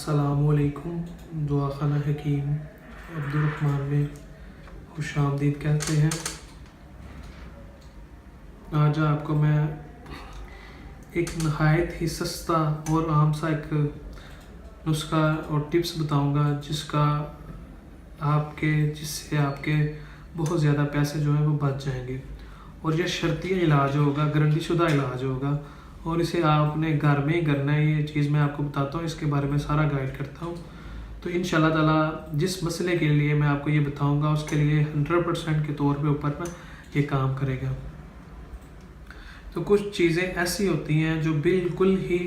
अस्सलामुअलैकुम। दुआ खाना हकीम अब्दुर्रहमान में खुश आमदीद कहते हैं। आज आपको मैं एक नहायत ही सस्ता और आम सा एक नुस्खा और टिप्स बताऊंगा जिससे आपके बहुत ज़्यादा पैसे जो हैं वो बच जाएंगे। और ये शर्तिया इलाज होगा, गारंटीशुदा इलाज होगा और इसे आपने घर में ही करना है। ये चीज़ मैं आपको बताता हूँ, इसके बारे में सारा गाइड करता हूँ। तो इंशाल्लाह ताला जिस मसले के लिए मैं आपको ये बताऊँगा उसके लिए 100% के तौर पे ऊपर ना ये काम करेगा। तो कुछ चीज़ें ऐसी होती हैं जो बिल्कुल ही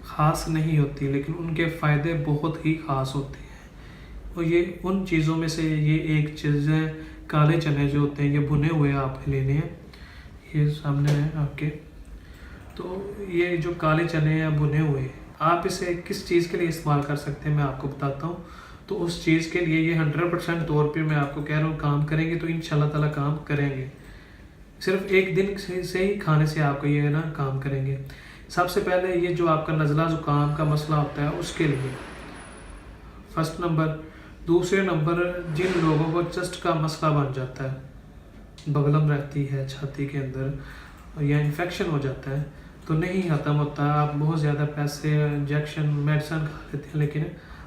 ख़ास नहीं होती, लेकिन उनके फ़ायदे बहुत ही ख़ास होते हैं। और ये उन चीज़ों में से ये एक चीज़ है, काले चने जो होते हैं ये भुने हुए आपके लेने हैं। ये सामने है आपके। तो ये जो काले चने हैं भुने हुए, आप इसे किस चीज़ के लिए इस्तेमाल कर सकते हैं मैं आपको बताता हूँ। तो उस चीज़ के लिए ये 100% तौर पे मैं आपको कह रहा हूँ काम करेंगे, तो इंशाल्लाह ताला काम करेंगे। सिर्फ एक दिन से ही खाने से आपको ये ना काम करेंगे। सबसे पहले ये जो आपका नज़ला ज़ुकाम का मसला होता है उसके लिए फर्स्ट नंबर। दूसरे नंबर, जिन लोगों को चेस्ट का मसला बन जाता है, बगलम रहती है छाती के अंदर या इन्फेक्शन हो जाता है तो नहीं ख़त्म होता, आप बहुत ज़्यादा पैसे इंजेक्शन मेडिसिन खा लेते हैं लेकिन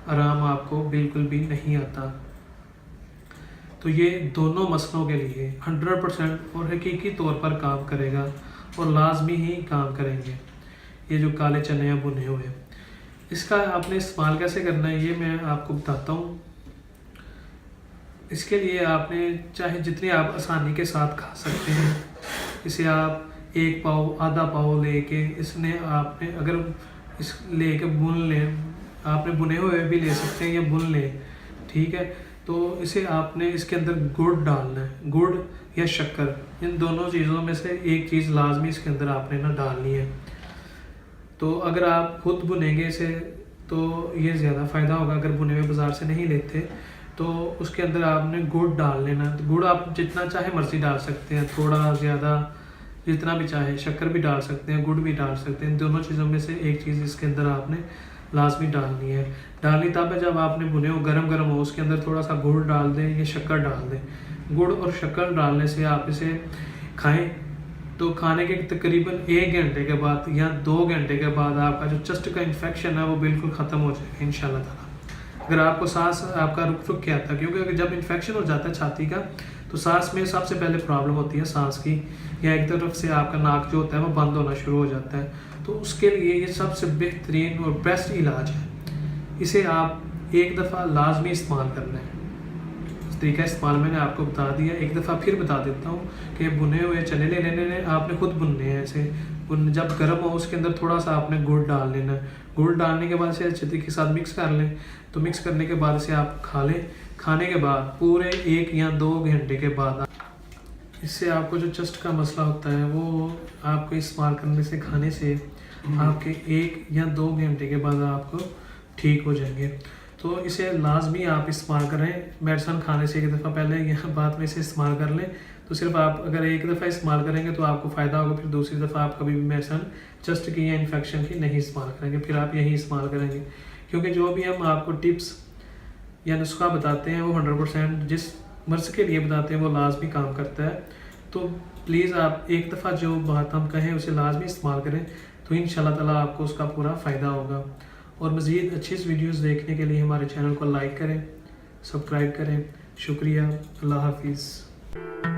आराम आपको बिल्कुल भी नहीं आता। तो ये दोनों मसलों के लिए 100% और हकीकी तौर पर काम करेगा और लाजमी ही काम करेंगे। ये जो काले चने हैं भुने हुए, इसका आपने इस्तेमाल कैसे करना है ये मैं आपको बताता हूँ। इसके लिए आपने चाहे जितनी आप आसानी के साथ खा सकते हैं, इसे आप 1 पाव आधा पाव लेके इसने आपने अगर इस लेके भून लें, आपने भुने हुए भी ले सकते हैं या भून लें, ठीक है। तो इसे आपने इसके अंदर गुड़ डालना है, गुड़ या शक्कर, इन दोनों चीज़ों में से एक चीज़ लाजमी इसके अंदर आपने ना डालनी है। तो अगर आप खुद भुनेंगे इसे तो ये ज़्यादा फ़ायदा होगा। अगर भुने हुए बाज़ार से नहीं लेते तो उसके अंदर आपने गुड़ डाल लेना। तो गुड़ आप जितना चाहे मर्ज़ी डाल सकते हैं, थोड़ा ज़्यादा जितना भी चाहे, शक्कर भी डाल सकते हैं, गुड़ भी डाल सकते हैं। दोनों चीज़ों में से एक चीज़ इसके अंदर आपने लाजमी डालनी है। डालनी तब है जब आपने भुने हो गरम गरम हो, उसके अंदर थोड़ा सा गुड़ डाल दें या शक्कर डाल दें। गुड़ और शक्कर डालने से आप इसे खाएं तो खाने के तकरीबन 1 घंटे के बाद या 2 घंटे के बाद आपका जो चेस्ट का इन्फेक्शन है वो बिल्कुल ख़त्म हो जाएगा इंशाल्लाह ताला। अगर आपको सांस आपका रुक के आता है, क्योंकि अगर जब इन्फेक्शन हो जाता है छाती का तो सांस में सबसे पहले प्रॉब्लम होती है सांस की, या एक तरफ से आपका नाक जो होता है वो बंद होना शुरू हो जाता है। तो उसके लिए ये सबसे बेहतरीन और बेस्ट इलाज है। इसे आप एक दफ़ा लाजमी इस्तेमाल करना है। तरीका इस्तेमाल मैंने आपको बता दिया, एक दफ़ा फिर बता देता हूँ कि भुने हुए चने ले लेने, आपने खुद भुनने हैं ऐसे। जब गर्म हो उसके अंदर थोड़ा सा आपने गुड़ डाल लेना है। गुड़ डालने के बाद इसे अच्छे तरीके के साथ मिक्स कर लें। तो मिक्स करने के बाद इसे आप खा लें। खाने के बाद पूरे 1 या 2 घंटे के बाद इससे आपको जो चेस्ट का मसला होता है वो आपको इस्तेमाल करने से, खाने से आपके 1 या 2 घंटे के बाद आपको ठीक हो जाएंगे। तो इसे लाजमी आप इस्तेमाल करें। मेडिसिन खाने से एक दफ़ा पहले या बाद में इसे इस्तेमाल कर लें। तो सिर्फ आप अगर एक दफ़ा इस्तेमाल करेंगे तो आपको फ़ायदा होगा, फिर दूसरी दफ़ा आप कभी भी मेडिसिन चेस्ट की या इन्फेक्शन की नहीं इस्तेमाल करेंगे, फिर आप यही इस्तेमाल करेंगे। क्योंकि जो भी हम आपको टिप्स या नुस्खा बताते हैं वो 100% जिस मर्ज़ के लिए बताते हैं वो लाजमी काम करता है। तो प्लीज़ आप एक दफ़ा जो बात हम कहें उसे लाजमी इस्तेमाल करें, तो इंशाल्लाह ताला आपको उसका पूरा फ़ायदा होगा। और मज़ीद अच्छी वीडियोज़ देखने के लिए हमारे चैनल को लाइक करें, सब्सक्राइब करें। शुक्रिया। अल्लाह हाफिज़।